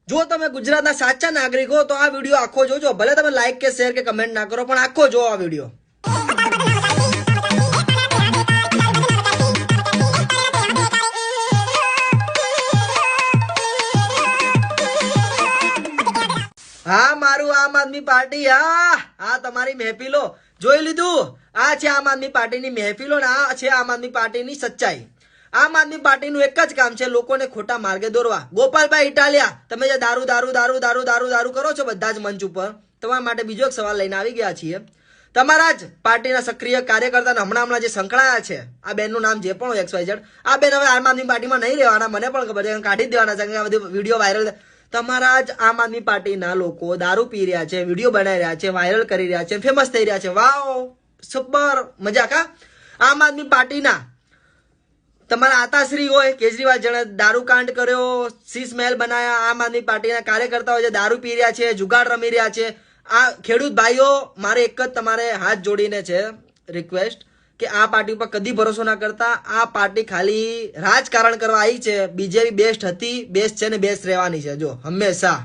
જો તમે ગુજરાતના સાચા નાગરિક હો તો આ વિડીયો આખો જોજો. ભલે તમે લાઈક કે શેર કે કમેન્ટ ના કરો, પણ આખો જો આ વિડીયો. હા, મારું આમ આદમી પાર્ટી. હા, તમારી મહેફિલો જોઈ લીધું. આ છે આમ આદમી પાર્ટીની મહેફિલો ને આ છે આમ આદમી પાર્ટીની સચ્ચાઈ. આમ આદમી પાર્ટીનું એક જ કામ છે, લોકોને ખોટા માર્ગે દોરવા. ગોપાલભાઈ ઇટાલિયા, તમે જે દારૂ દારૂ દારૂ દારૂ દારૂ દારૂ કરો છો બધા જ મંચ ઉપર, તમારા માટે બીજો એક સવાલ લઈને આવી ગયા છીએ. તમારા જ પાર્ટીના સક્રિય કાર્યકર્તા હમણાં જે સંકળાયા છે, આ બેનનું નામ જે પણ હોય XYZ, આ બેન હવે આમ આદમી પાર્ટીમાં નહીં રહેવાના, મને પણ ખબર છે, કાઢી જ દેવાના છે. આ બધી વિડીયો વાયરલ, તમારા જ આમ આદમી પાર્ટીના લોકો દારૂ પી રહ્યા છે, વિડીયો બનાવી રહ્યા છે, વાયરલ કરી રહ્યા છે, ફેમસ થઈ રહ્યા છે. વાવ, સુપર, મજા. કા આમ આદમી પાર્ટીના તમારા આતાશ્રી હોય કેજરીવાલ, જેણે દારૂ કાંડ કર્યો, શીશ મહેલ બનાયા, આમ આદમી પાર્ટીના કાર્યકર્તાઓ જે દારૂ પી રહ્યા છે, જુગાડ રમી રહ્યા છે. આ ખેડૂત ભાઈઓ, મારે એક જ તમારે હાથ જોડીને છે રિક્વેસ્ટ કે આ પાર્ટી ઉપર કદી ભરોસો ના કરતા. આ પાર્ટી ખાલી રાજકારણ કરવા આવી છે. બીજેપી બેસ્ટ હતી, બેસ્ટ છે ને બેસ્ટ રહેવાની છે. જો હંમેશા